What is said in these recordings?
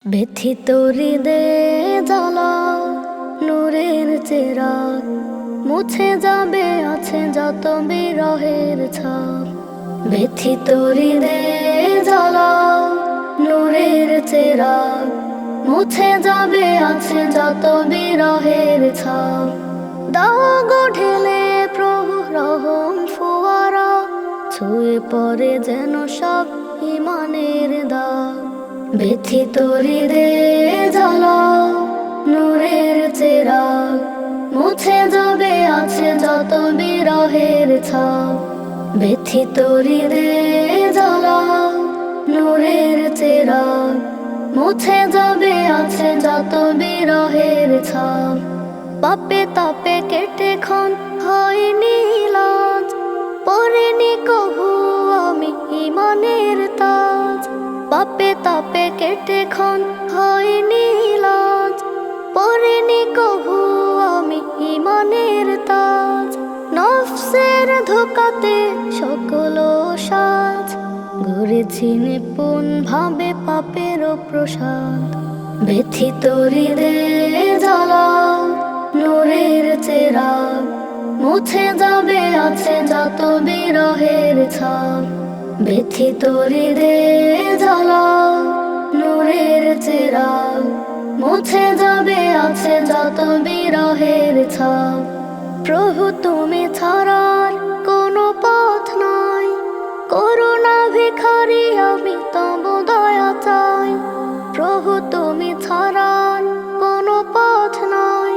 ব্যথিত হৃদয়ে জ্বালা নূরের চেরাগ মুছে যাবে আছে যত বিরহের ছাপ। ব্যথিত হৃদয়ে জ্বালা নূরের চেরাগ মুছে যাবে আছে যত বিরহের ছাপ। দাও গো ঢেলে প্রভু রহম ফোয়ারা ছুঁয়ে পড়ে যেন সব ইমানের দাগ। ব্যথিত হৃদয়ে জ্বালা নূরের চেরাগ মুছে যাবে আছে যত বিরহের ছাপ। ব্যথিত হৃদয়ে জ্বালা নূরের চেরাগ মুছে যাবে আছে যত বিরহের ছাপ। পাপে তাপে কেটে ক্ষণ হয়নি লাজ, পড়িনি কভু আমি ইমানের তাজ। পাপে তাপে কেটে ক্ষণ হয়নি লাজ, পড়িনি কভু আমি ইমানের তাজ। নফসের ধোকাতে সকল সাজ গড়েছি নিপুণ ভাবে পাপেরও প্রসাদ। ব্যথিত হৃদয়ে জ্বালা নূরের চেরাগ মুছে যাবে আছে যত বিরহের ছাপ। ব্যথিত হৃদয়ে জ্বালা নূরের চেরাগ মুছে যাবে আছে যত বিরহের ছাপ। প্রভু তুমি ছাড়ার কোনো পথ নাই, করুণা ভিখারি আমি তব দয়া চাই। প্রভু তুমি ছাড়ার কোনো পথ নাই,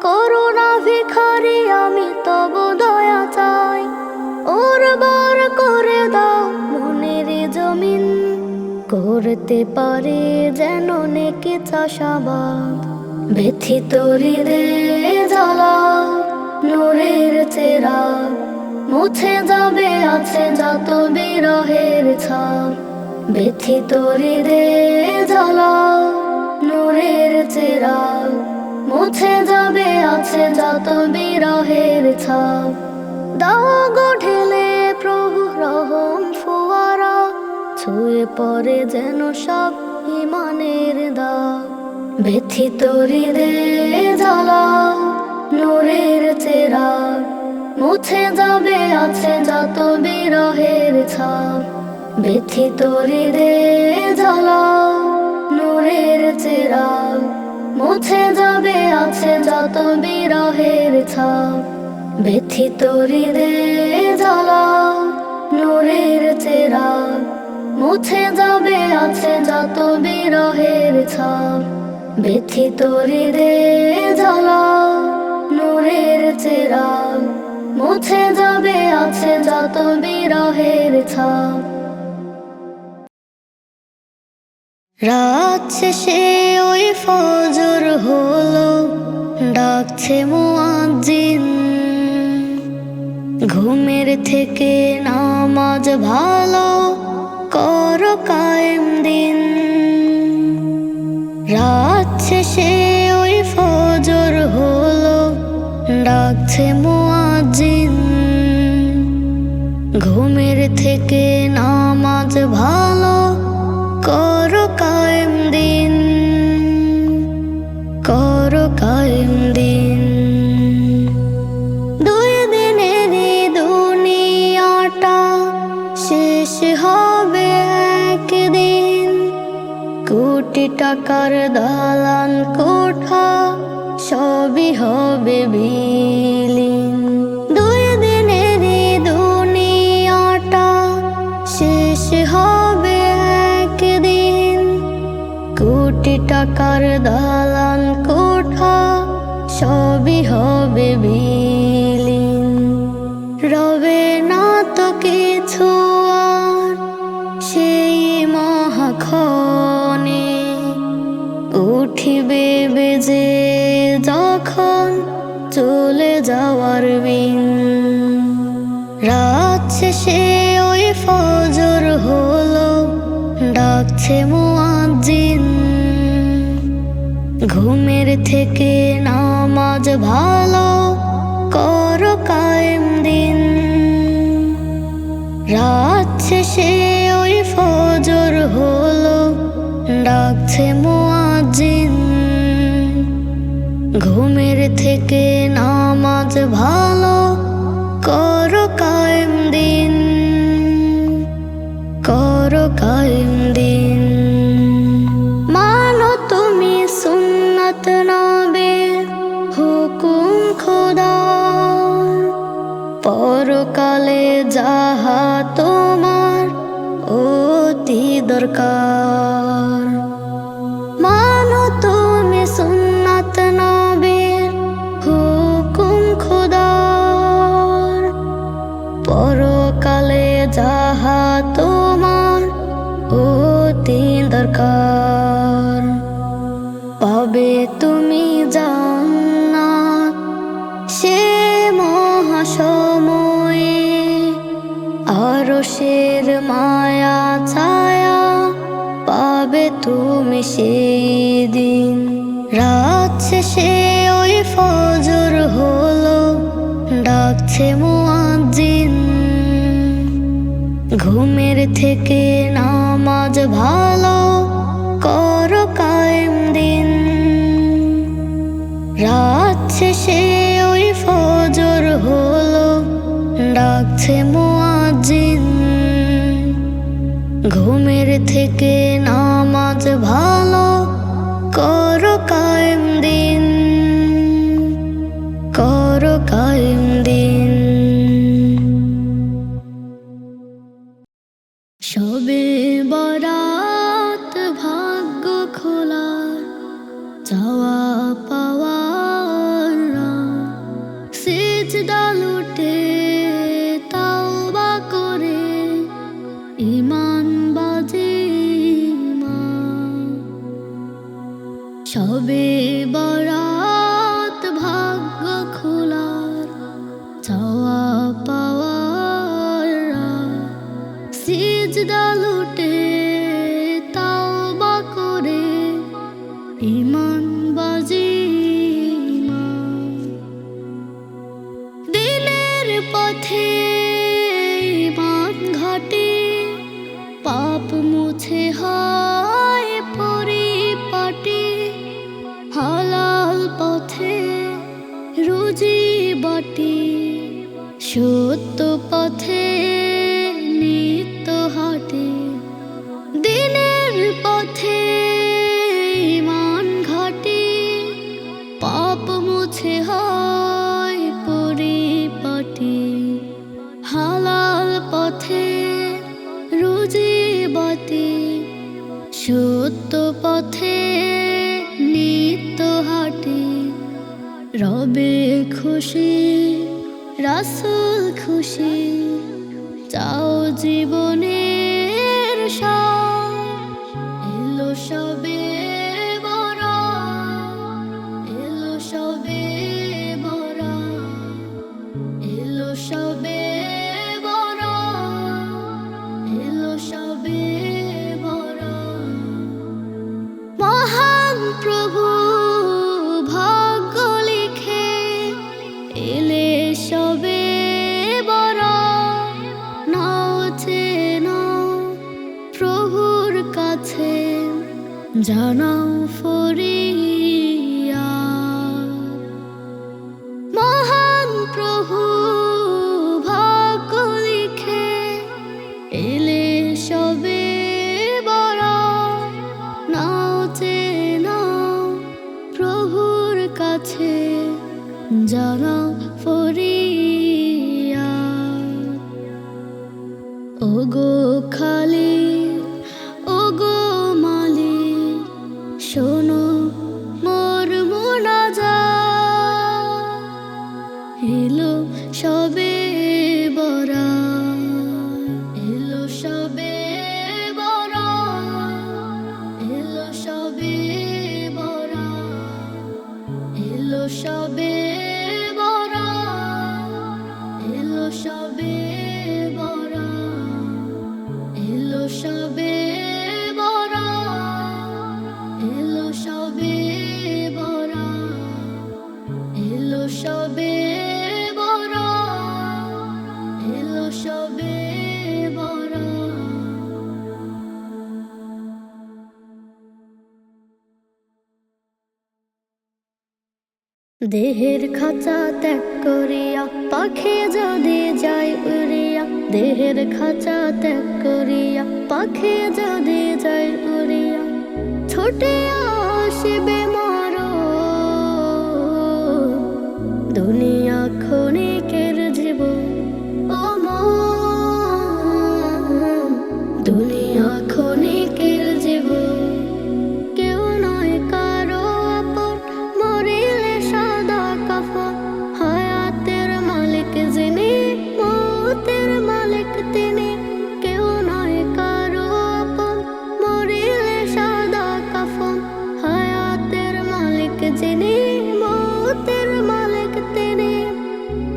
করুণা ভিখারি আমি তব দয়া চাই। উর্বর করে দাও মনের জমিন, করতে পারে যেন নেকি চাষাবাদ। ব্যথিত হৃদয়ে জ্বালা নূরের চেরাগ মুছে যাবে আছে যত বিরহের ছাপ। ব্যথিত হৃদয়ে জ্বালা নূরের চেরাগ মুছে যাবে আছে যত বিরহের ছাপ। দাও গো ঢেলে প্রভু রহম ফোয়ারা ছুঁয়ে পড়ে যেন সব ইমানের দাগ। ব্যথিত হৃদয়ে জ্বালা নূরের চেরাগ মুছে যাবে আছে যত বিরহের ছাপ। ব্যথিত হৃদয়ে জ্বালা নূরের চেরাগ মুছে যাবে আছে যত বিরহের ছাপ। ব্যথিত হৃদয়ে জ্বালা নূরের চেরাগ মুছে যাবে আছে যত বিরহের ছাপ। ব্যথিত হৃদয়ে জ্বালা নূরের চেরাগ মুছে যাবে আছে যত বিরহের ছাপ। রাত শেষে ওই ফজর হলো, ডাকছে মুয়াজ্জিন। ঘুমের থেকে নামাজ ভালো কর কায়েম দিন। রাত শেষে ওই ফজর হলো, ডাকছে মুয়াজ্জিন। ঘুমের থেকে নামাজ ভালো কর কায়েম দিন, কর কায়েম দিন। দুই দিনেরই দুনিয়াটা শেষ হবে একদিন। কোটি টাকার দালান কোঠা সবই হবে বিলীন। দুই দিনেরই দুনিয়াটা শেষ হবে একদিন। কোটি টাকার দালান কোঠা সবই হবে বিলীন। রবে না তো কিছু আর সেই মহাক্ষণে, উঠিবে বেজে যখন চলে যাওয়ার বিন। রাত শেষে ওই ফজর হলো, ডাকছে মুয়াজ্জিন। ঘুমের থেকে নামাজ ভালো কর কায়েম দিন। রাত শেষে ওই ফজর হলো, ডাকছে থেকে নামাজ ভালো করো কায়েম দিন, করো কায়েম দিন। মানো তুমি সুন্নাত নবীর হুকুম খোদার, পরকালে যাহা তোমার অতি দরকার। মানো তুমি সুন্নাত নবীর হুকুম খোদার, পরকালে যাহা তোমার অতি দরকার। পাবে তুমি জান্নাত সে মহাসময়ে, আরশের মায়া ছায়া পাবে তুমি সেই দিন। রাত শেষে ওই ফজর হলো, ডাকছে মুয়াজ্জিন। ঘুমের থেকে নামাজ ভালো করো কায়েম দিন। রাত শেষে ওই ফজর হলো, ডাকছে মুয়াজ্জিন। ঘুমের থেকে নামাজ ভালো করো কায়েম দিন, করো কায়েম দিন। সবে বরাত ভাগ্য খোলার, চাওয়া পাওয়ার সিজদা লুটে তাওবা করে ঈমান বাজে ঈমান। সবে বরাত ভাগ্য খোলার, চাওয়া পাওয়ার সিজদা লুটে তাওবা করে ঈমান বাজে ঈমান। দিনের পথে ঈমান ঘটে, পাপ মুছে হয় পরিপাটি। হালাল পথে রুজি বাটি, সত্য পথে নিত্য হাঁটে। দিনের পথে ঈমান ঘটে, পাপ মুছে হয় পরিপাটি। হালাল পথে রুজি বাটি, সত্য পথে নিত্য হাঁটে। রবে খুশি রাসূল খুশি, চাও জীবনের সাথ। এলো সবে বরাত, এলো সবে বরাত, এলো সবে বরাত, এলো সবে বরাত। মহান প্রভু ভাগ্য লিখে এলে সবে বরাত। নাও চেনো প্রভুর কাছে, জানাও ফরিয়াদ। মহান প্রভু ভাগ্য লিখে এলে সবে বরাত। নাও চেনো প্রভুর কাছে, জানাও ফরিয়াদ। ওগো খালিক, ওগো মালিক, শোনো মোর মুনাজাত। এলো সবে বরাত, এলো সবে বরাত, এলো সবে বরাত, এলো সবে বরাত, এলো সবে বরাত, এলো সবে বরাত, এলো সবে বরাত, এলো সবে বরাত, এলো সবে দেহের খাঁচা ত্যাগ করিয়া পাখি যদি যায় উড়িয়া, দেহের খাঁচা ত্যাগ করিয়া পাখি যদি যায় উড়িয়া, ছুটে আসবে মরণ। দুনিয়া ক্ষণিকের জীবন, ও মন, দুনিয়া ক্ষণিকের জীবন। কেউ নয় কারো আপন, মরিলে সাদা কাফন। হায়াতের মালিক যিনি, মৌতের মালিক তিনি। কেউ নয় কারো আপন, মরিলে সাদা কাফন। হায়াতের মালিক যিনি, মৌতের মালিক তিনি।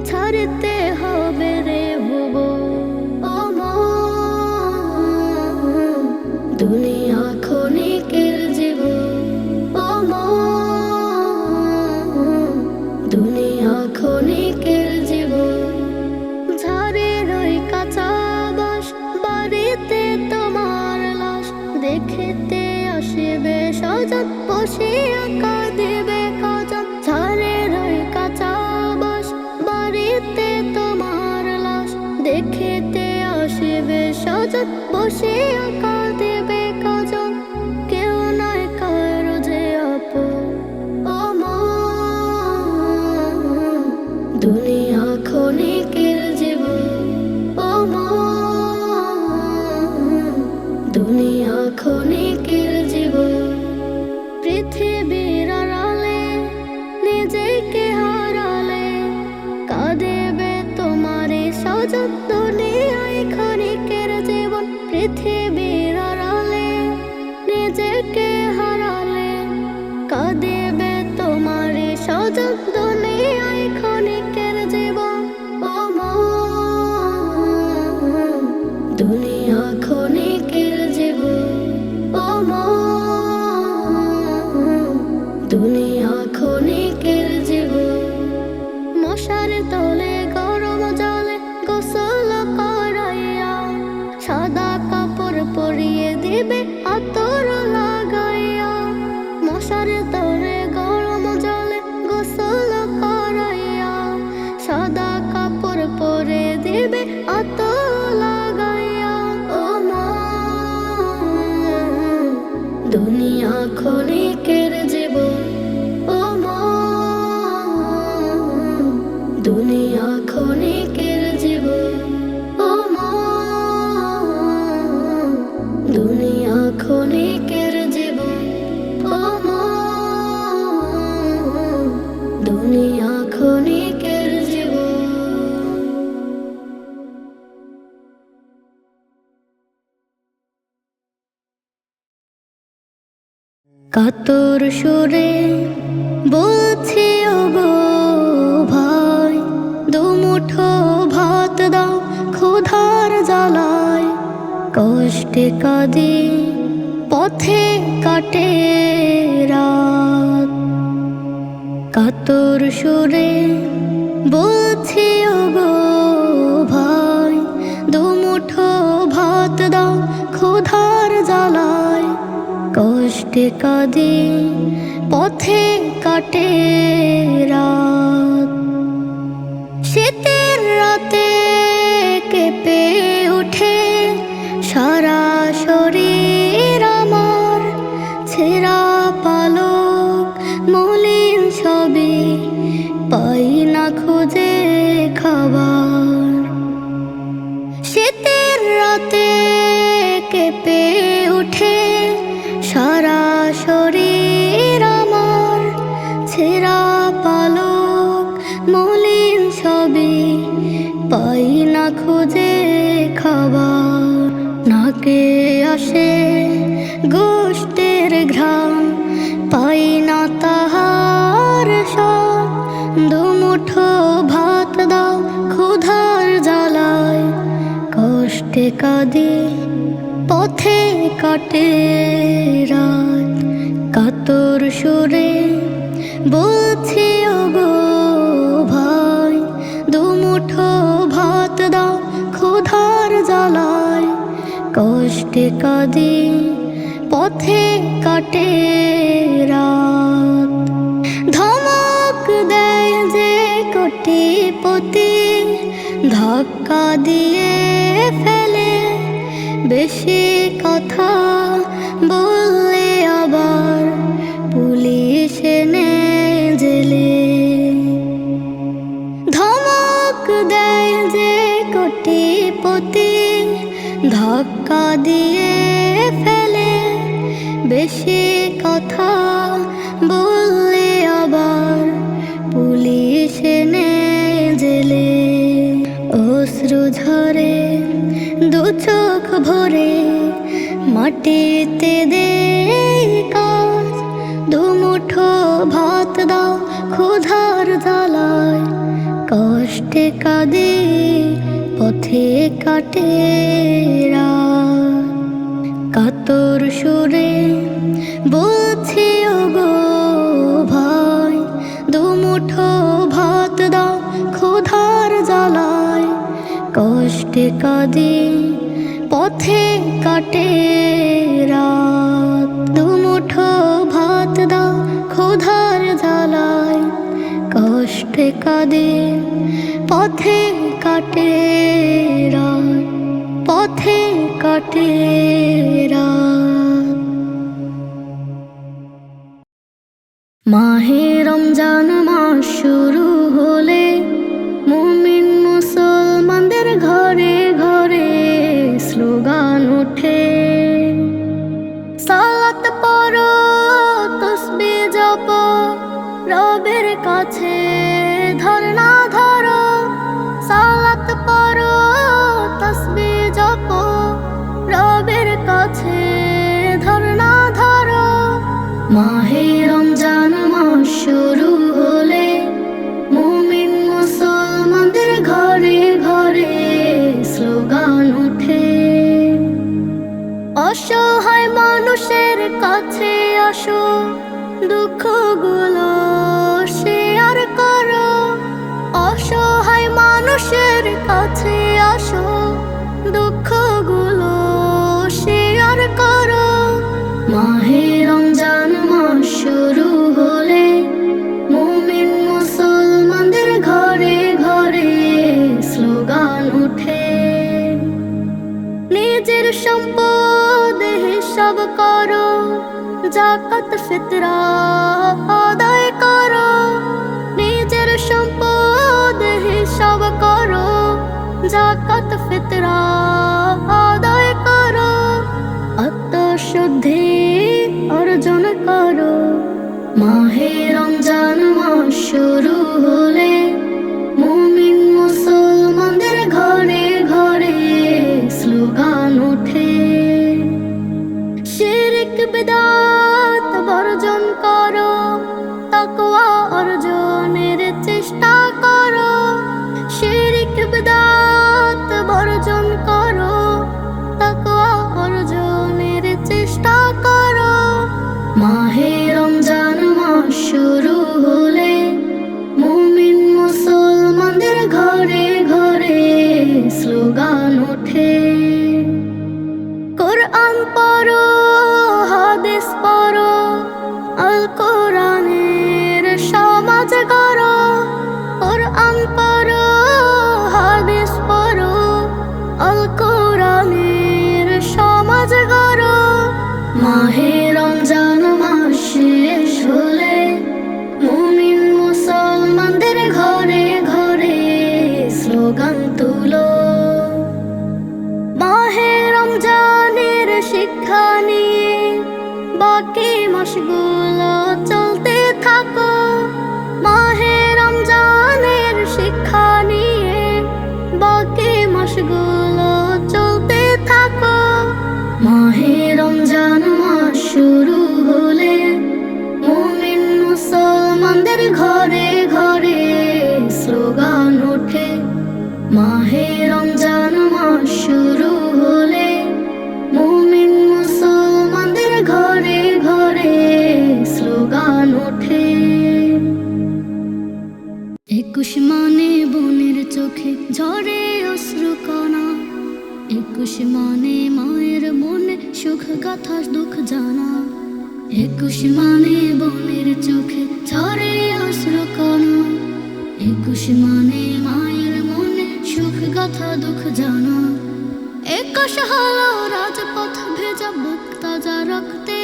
ছাড়তে হবে রে ভুবন, ও মন, দুনিয়া ক্ষণিকের জীবন। ও মন, দুনিয়া ক্ষণিকের জীবন। ঝাড়ের ওই কাঁচা বাঁশ, বাড়িতে তোমার লাশ। দেখিতে আসিবে স্বজন, বসিয়া কাঁদিবে কজন। ঝাড়ের ওই কাঁচা বাঁশ, বাড়িতে তোমার লাশ। দেখিতে আসিবে স্বজন, বসিয়া কাঁদিবে কজন। কেউ নয় কারো যে আপন, ও মন, দুনিয়া ক্ষণিকের জীবন। ও মন, দুনিয়া ক্ষণিকের জীবন। পৃথিবীর আড়ালে নিজেকে হারালে, কাঁদিবে তোমারে স্বজন। দুনিয়ায় ক্ষণিকের জীবন। পৃথিবীর আড়ালে নিজেকে হারালে, কাঁদিবে তোমারে স্বজন। দুনিয়ায় ক্ষণিকের জীবন। ও মন, দুনিয়া ক্ষণিকের জীবন। ও মন, দুনিয়া ক্ষণিকের জীবন। মশার তলে গরম জলে গোসল করাইয়া, সাদা কাপড় পরিয়ে দিবে আতর লাগাইয়া। মশার তলে গরম জলে গোসল করাইয়া, সাদা কাপড় পরে দিবে আতর লাগাইয়া। ও মন, দুনিয়া ক্ষণিকের জীবন। ও মন, দুনিয়া ক্ষণিকের জীবন। ও মন, দুনিয়া ক্ষণিকের জীবন। ও মন, দুনিয়া ক্ষণিকের জীবন। কাতর সুরে বলছি ওগো ভাই, দুমুঠো ভাত দাও ক্ষুধার জ্বালায়। কষ্টে কাঁদি পথে কাটে রাত। কাতর সুরে বলছি ওগো ভাই, দুমুঠো ভাত দাও ক্ষুধার জ্বালায়। কষ্টে কাঁদি পথে কাটে রাত। শীতের রাতে কেঁপে উঠে সারা শরীর আমার। ছেঁড়া পালক মলিন সবই, পাই না খুঁজে খাবার। শীতের রাতে কেঁপে উঠে সারা শরীর আমার। ছেঁড়া পালক মলিন সবই, পাই না খুঁজে খাবার। নাকে আসে গোষ্ঠের ঘ্রাণ, পাই না তাহার স্বাদ। দুমুঠো ভাত দাও ক্ষুধার জ্বালায়। কষ্টে কাঁদি পথে কাটে রাত। কাতর সুরে বলছি ওগো ভাই, দুমুঠো ভাত দাও ক্ষুধার জ্বালায়। কষ্টে কাঁদি পথে কাটে রাত। ধমক দে কোটিপতি ধাক্কা দিয়ে ফেলে, বেশি কথা বললে আবার পুলিশ এনে জেলে। ধমক দেয় যে কোটিপতি ধাক্কা দিয়ে ফেলে, বেশি কথা বললে আবার পুলিশ এনে জেলে। অশ্রু ঝরে দু চোখ ভরে মাটিতে দে কাজ, দুমুঠো ভাত দাও ক্ষুধার জ্বালায়, কষ্টে কাঁদে পথে কাটে রাত। কাতর সুরে বলছি ওগো ভাই, দুমুঠো ভাত দাও ক্ষুধার জ্বালায়, কষ্টে কাঁদে পথে কাটে রাত। দুমুঠো ভাত দাও ক্ষুধার জ্বালায়, কষ্টে কাঁদে পথে কাটে রাত, পথে কাটে রাত। মাহে রমজান মাস শুরু হলে মুমিন মুসলমানদের ঘরে ঘরে স্লোগান ওঠে। সালাত পড়ো, তাসবিহ জপো, রবের কাছে ধরনা ধরো। সালাত পড়ো, তাসবিহ জপো, রবের কাছে ধরনা ধরো। মাহে রমজান মাস শুরু হলে মুমিন মুসলমানদের ঘরে ঘরে স্লোগান ওঠে। অসহায় মানুষের কাছে আসো, দুঃখগুলো শেয়ার করো। অসহায় মানুষের কাছে আসো, দুঃখগুলো শেয়ার করো। মাহে রমজান মাস শুরু হলে মুমিন মুসলমানদের ঘরে ঘরে স্লোগান ওঠে। নিজের সম্পদ হিসাব করো, যাকাত ফিতরা আদায় করো। নিজের সম্পদ হিসাব করো, যাকাত ফিতরা আদায় করো। আত্মশুদ্ধি অর্জন করো। মাহে রমজান মাস শুরু হলে মুমিন মুসলমানদের ঘরে ঘরে স্লোগান ওঠে। শিরক বিদআত বর্জন করো, তাকওয়া অর্জনের চেষ্টা করো। শিরক বিদআত বর্জন করো, তাকওয়া অর্জনের চেষ্টা করো। মাহে রমজান মাস শুরু হলে মুমিন মুসলমানদের ঘরে ঘরে স্লোগান ওঠে। কোরআন পড়ো, হাদিস পড়ো, আল কোরআনের সমাজ গড়ো। কোরআন পড়ো, হাদিস পড়ো, আল কোরআনের সমাজ গড়ো। মাহে রমজান মাস শেষ হলে মুমিন মুসলমানদের ঘরে ঘরে স্লোগান তুলো। মাহে রমজানের শিক্ষা নিয়ে বাকি মাসগুলো চলতে থাকো। মাহে রমজানের শিক্ষা নিয়ে বাকি মাসগুলো চলতে থাকো। মাহে রমজান মাস শুরু হলে মুমিন মুসলমানদের ঘরে ঘরে স্লোগান ওঠে। মাহে রমজান মাস শুরু হলে মুমিন মুসলমানদের ঘরে ঘরে স্লোগান ওঠে। 21 মানে বোনের চোখে ঝরে অশ্রুকণা, 21 মানে মায়ের মনে সুখ গাথা দুঃখ জানা। 21 মানে বোনের চোখে ঝরে অশ্রুকণা, একুশ মানে মায়ের মনে সুখ গাথা দুঃখ জানা। 21 হলো রাজপথ ভেজা বুক তাজা রক্তে,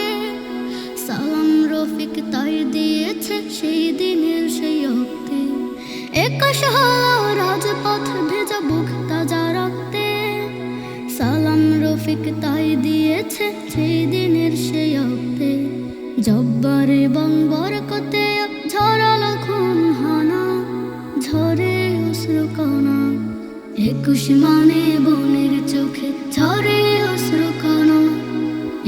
সালাম রফিক তাই দিয়েছে সেই দিনের সেই অক্তে। 21 হলো রাজপথ ভেজা বুক তাজা রক্তে, সালাম রফিক তাই দিয়েছে সেই দিনের সেই অক্তে। জব্বার এবং বরকতে ঝরালো খুন হানা, ঝরে অশ্রু কণা। 21 মানে বোনের চোখে ঝরে অশ্রু কণা।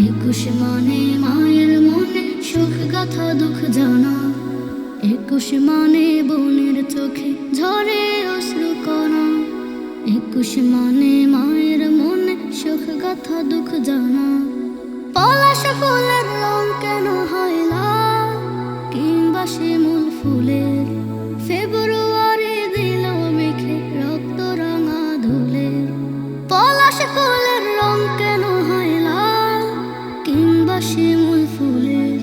21 মানে মায়ের মনে সুখ গাথা দুঃখ জানা। 21 মানে বোনের চোখে ঝরে অশ্রু কণা। 21 মানে মায়ের মনে সুখ গাথা দুঃখ জানা। পলাশ ফুলের রং কেন হয় লাল, কিংবা শিমুল ফুলের ফেব্রুয়ারি দিল মেখে রক্ত রাঙা ধুলে। পলাশ ফুলের রং কেন হয় লাল, কিংবা শিমুল ফুলের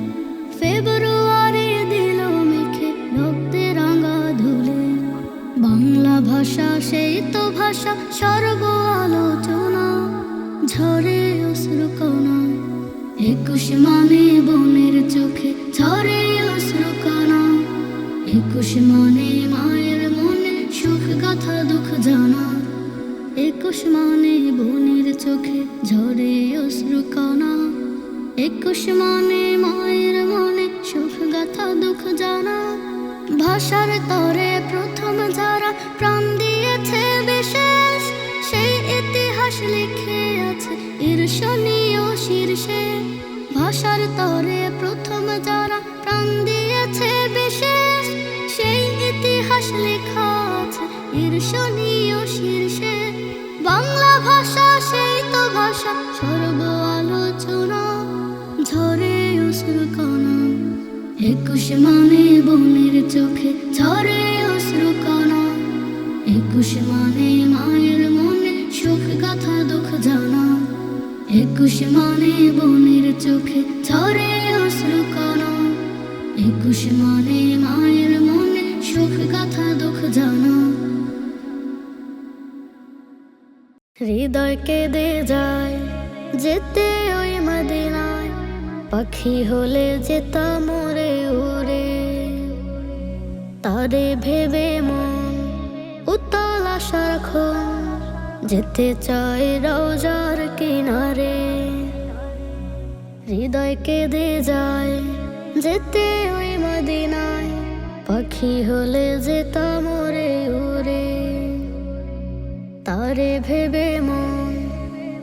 ফেব্রুয়ারি দিল মেখে রক্তে রাঙা ধুলে। বাংলা ভাষা সেই তো ভাষা সর্ব আলোচনা, ঝরে অশ্রু কণা। 21 মানে বোনের চোখে ঝরে অশ্রু কণা। 21 মানে মায়ের মনে সুখ গাথা দুঃখ জানা। 21 মানে বোনের চোখে ঝরে অশ্রু কণা। 21 মানে মায়ের মনে সুখ গাথা দুঃখ জানা। ভাষার তরে প্রথম যারা প্রাণ দিয়েছে বিশেষ, সেই ইতিহাস লিখে আছে ঈর্ষণীয় শীর্ষে। ভাষার তরে প্রথম যারা প্রাণ দিয়েছে বিশেষ, সেই ইতিহাস লেখা আছে ঈর্ষণীয় শীর্ষে। বাংলা ভাষা সেই তো ভাষা সর্ব আলোচনা, ঝরে অশ্রু কণা। 21 মানে বোনের চোখে ঝরে অশ্রু কণা। 21 মানে মায়ের মনে সুখ গাথা দুঃখ জানা। 21 মানে বোনের চোখে ঝরে অশ্রু কণা। 21 মানে মায়ের মনে সুখ গাথা দুঃখ জানা। হৃদয় কেঁদে যায় যেতে ওই মদিনায়, পাখি হলে যেতাম উড়ে উড়ে। তারে ভেবে মন উতল আশার খন, যেতে চাই রওজার কিনারে। হৃদয় কেঁদে যায় যেতে ওই মদিনায়, পাখি হলে যেতাম উড়ে উড়ে। তারে ভেবে মন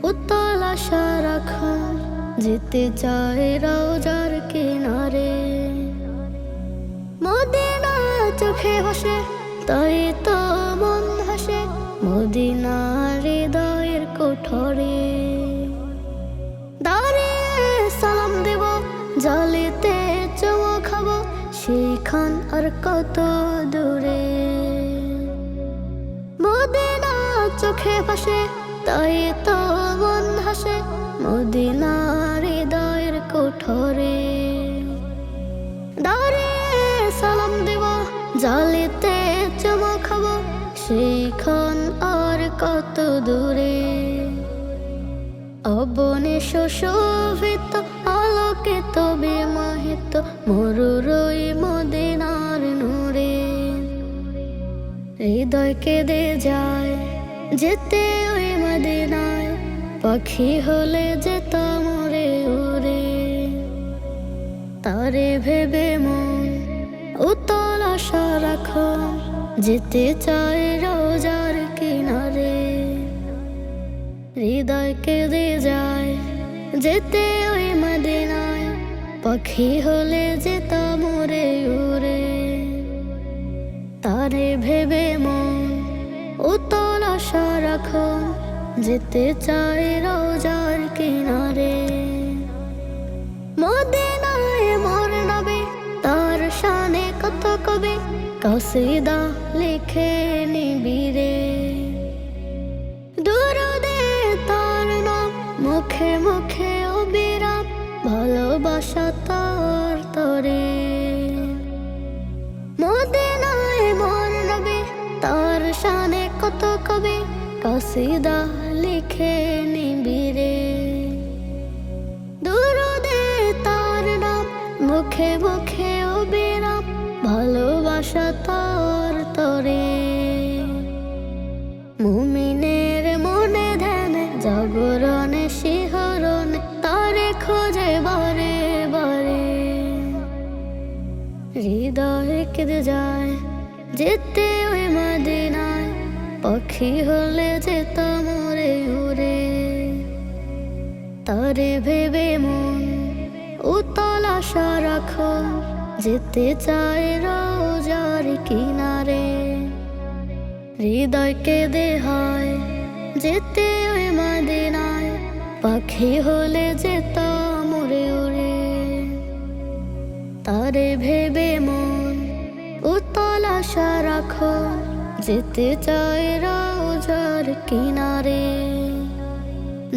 উতল আশা রাখা, যেতে চাই রওজার কিনারে। মদিনা চোখে ভাসে তাই তো মন হাসে, মদিনা হৃদয়ের কোঠরে। দাঁড়িয়ে সালাম দেব জালিতে চুমো খাবো, সেইখান আর কত দূরে। মদিনা চোখে ভাসে তাই তো মন হাসে, মদিনা হৃদয়ের কোঠরে। দাঁড়িয়ে সালাম দেব জালিতে চুমো খাবো, সেইখান আর কত দূরে। অবনে সুশোভিত আলোকিত বিমোহিত মরুর ওই মদিনার নূরে। হৃদয় কেঁদে যায় যেতে ওই মদিনায়, পাখি হলে যেতাম উড়ে উড়ে। তারে ভেবে মন উতল আশা রাখো, যেতে চাই রওজার কিনারে। হৃদয় কেঁদে যায় যেতে ওই মদিনায়, পাখি হলে যেতাম উড়ে উড়ে। তারে ভেবে মন উতল আশা রাখো, যেতে চাই রওজার কিনারে। মদিনায় মোর নবী তার শানে কত কবি, কসিদা লিখে নিবিরে। দুরুদে তার নাম মুখে মুখে অবিরাম, ভালোবাসা তার তরে। মদিনায় মোর নবী কসিদা লিখে নিবিরে। দুরুদে তার নাম মুখে মুখে অবিরাম, ভালোবাসা তার তরে। মুমিনের মনে ধ্যানে জাগরণে শিহরণে তারে খোঁজে বারে বারে। হৃদয় কেঁদে যায় যেতে ওই মদিনায়, পাখি হলে যেতাম উড়ে উড়ে। তারে ভেবে মন উতল আশা রাখো, যেতে চায় রওজার কিনারে। হৃদয় কেঁদে হয় যেতে ওই মদিনায়, পাখি হলে যেতাম উড়ে উড়ে। তারে ভেবে মন উতল আশা রাখো, যেতে চায় রওজার কিনারে,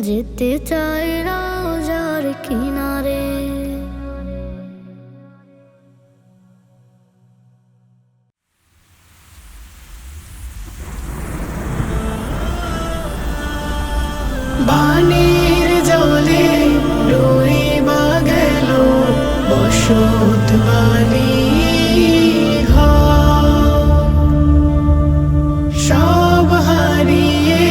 যেতে চায় রওজার কিনারে। বানের জলে ডুইবা গেল বসত বাড়ি ঘর। সব হারিয়ে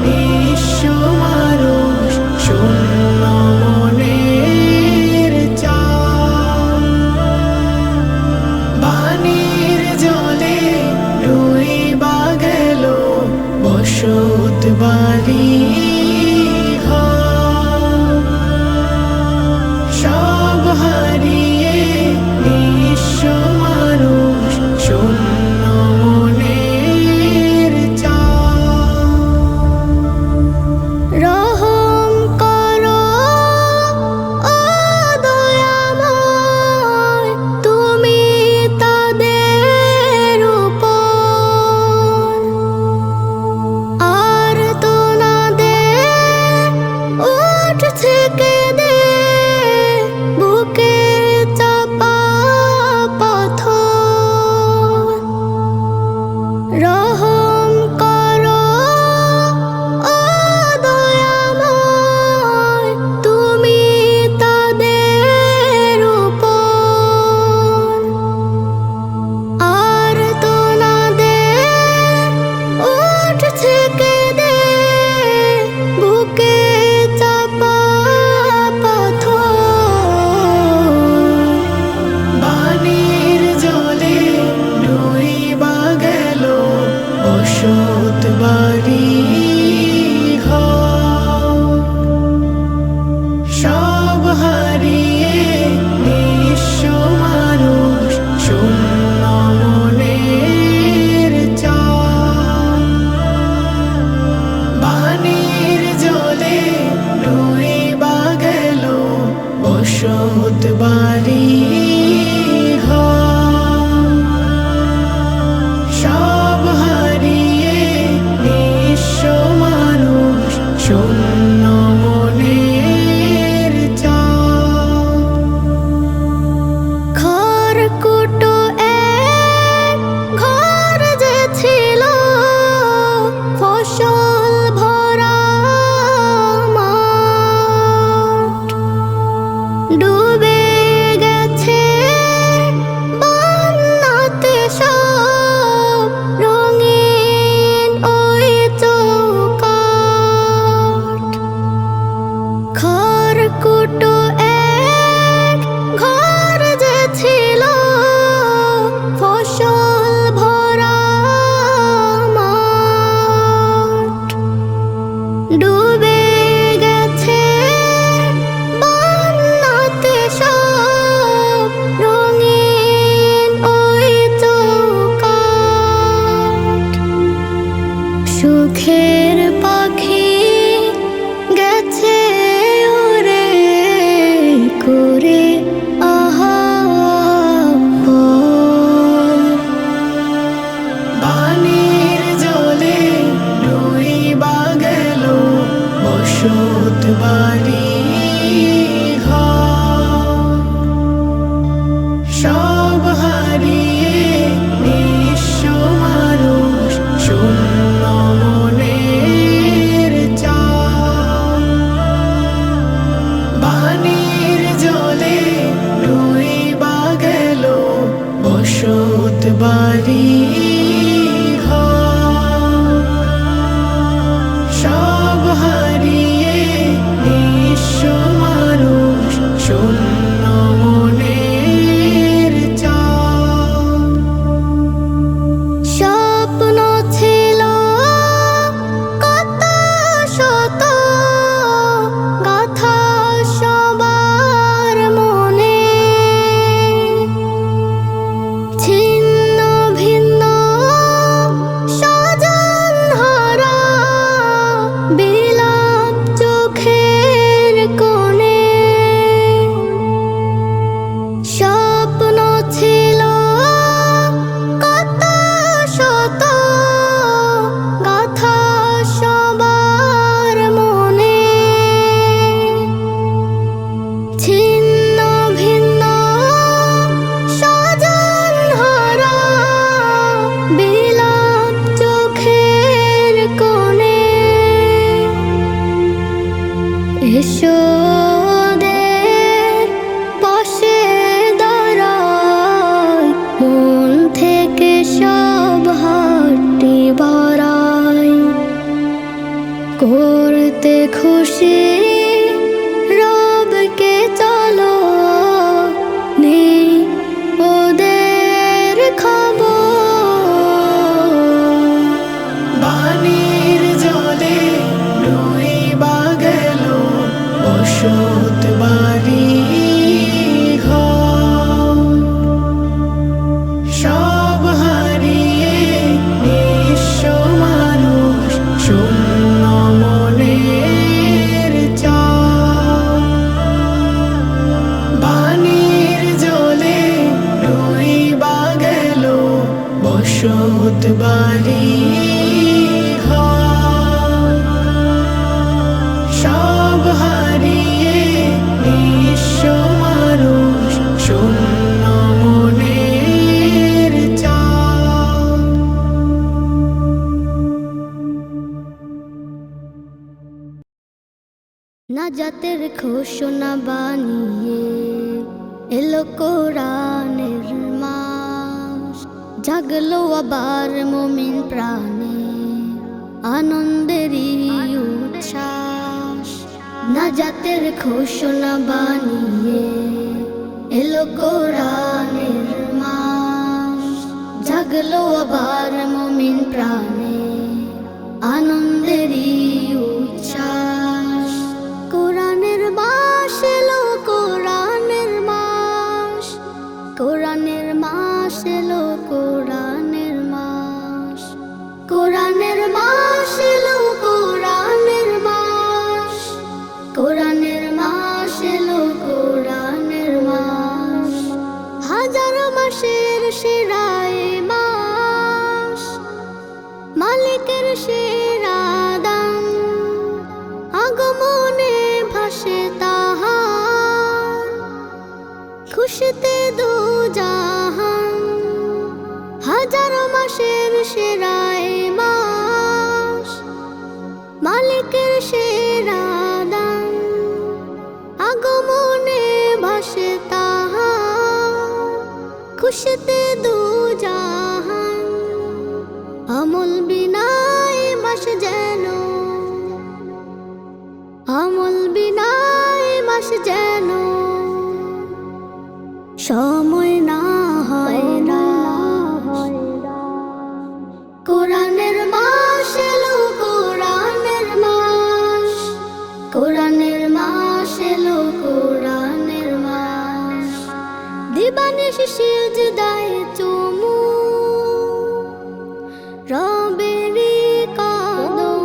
নিঃস্ব মানুষ, শূন্য মনের চাল। বানের জলে ডুইবা গেল বসত বাড়ি ঘর। সব হারিয়ে নিঃস্ব মানুষ, বাড়ি ঘর সব হারিয়ে নিঃস্ব মানুষ শূন্য মনের চাও স্বপ্ন ছিল কত শত গাথা সবার মনে ছিন্ন ভিন্ন স্বজন হারা বিলাপ চোখের কোণে স্বপ্ন ছিল কত শত গাথা সবার মনে ছিন্ন ভিন্ন স্বজন হারা বিলাপ চোখের কোণে এসো ওদের পাশে দাঁড়াই মন থেকে সব হাটটি বাড়াই করতে খুশি রবকে চলো নেই ওদের খবর বাণীর জলে ডুইবা গেল বসত বাড়ি ঘর সব হারিয়ে নিঃস্ব মানুষ শূন্য মনের চাও বাণীর জলে ডুইবা গেল বসত বাড়ি ঘর সব হারিয়ে নিঃস্ব মানুষ শূন্য মনের চাও নাজাতের ঘোষণা বানিয়ে এলো কোরআনের মাস জাগলো আবার মুমিন প্রাণে আনন্দেরই উচ্ছ্বাস নাজাতের ঘোষণা বানিয়ে এলো কোরআনের মাস জাগলো আবার মুমিন প্রাণে আনন্দেরই উচ্ছ্বাস কোরআনের মাস এলো কোরআনের মাস কোরআনের মাস এলো কোরআনের মাস কোরআনের মাস এলো কোরআনের মাস কোরআনের মাস এলো কোরআনের মাস হাজার মাসের সেরা এ মাস মালিকের সেরা দান আগমনে ভাসে তাহার খুশিতে দু জাহান হাজার মাসের সেরা এ মাস মালিকের সেরা দান আগমনে ভাসে তাহার খুশিতে দু জাহান আমল বিনাই মাস যেন আমল বিনাই মাস যেন সময় না হয় না কোরআনের মাস এলো কোরআনের মাস কোরআনের মাস এলো কোরআনের মাস দিবানিশি সিজদায় চুমু রবেরি কদম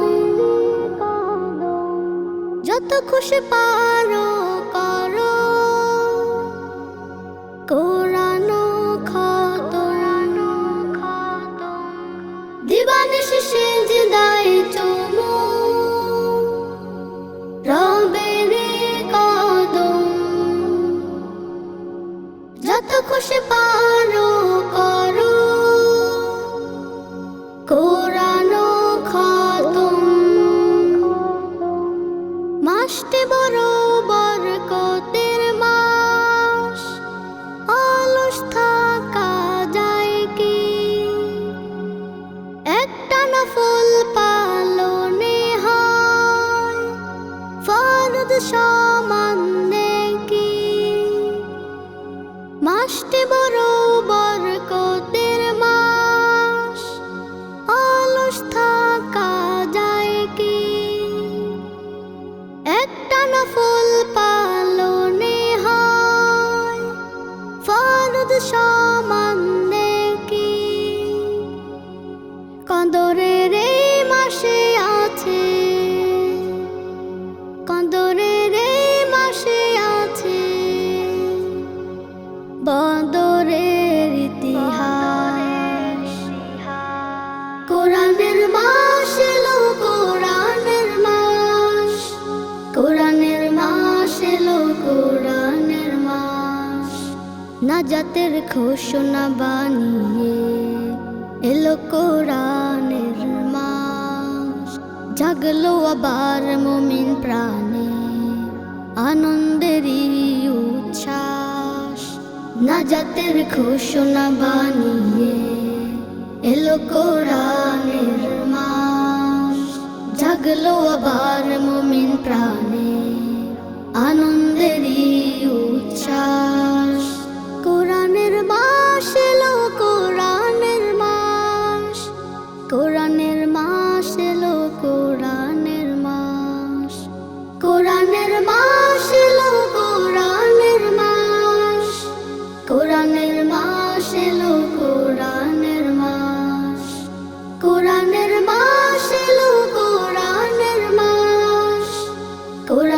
যত খুশি পারো করো কোরআন খতম দিবানিশি সিজদায় চুমু রবেরি কদম যত খুশি পারো করো কোরআন খতম মাসটি বড় বরকতের মাস অলস থাকা যায় কি মাসটি বড় বরকতের মাস, অলস থাকা যায় কি? একটা নফল পালনে হয় ফরজ সমান নেকি। কদরের এই মাসে আছে, কদরের এই মাসে আছে বদরের ইতিহাস। কোরআনের মাস এলো, কোরআনের মাস, কোরআনের মাস এলো, কোরআনের মাস। নাজাতের ঘোষণা বানিয়ে এলো কোরআনের মাস। জাগলো আবার মুমিন প্রাণে আনন্দেরই উচ্ছ্বাস। নাজাতের ঘোষণা বানিয়ে এলো কোরআনের মাস। জাগলো আবার মুমিন প্রাণে আনন্দেরই উচ্ছ্বাস। কোরআনের মাস এলো, কোরআনের মাস, কোরআনের মাস এলো, কোরআনের মাস। কোরআনের মাস এলো, কোরআনের মাস, কোরআনের মাস এলো, কোরআনের মাস। কোরআনের মাস এলো, কোরআনের মাস, কোরআনের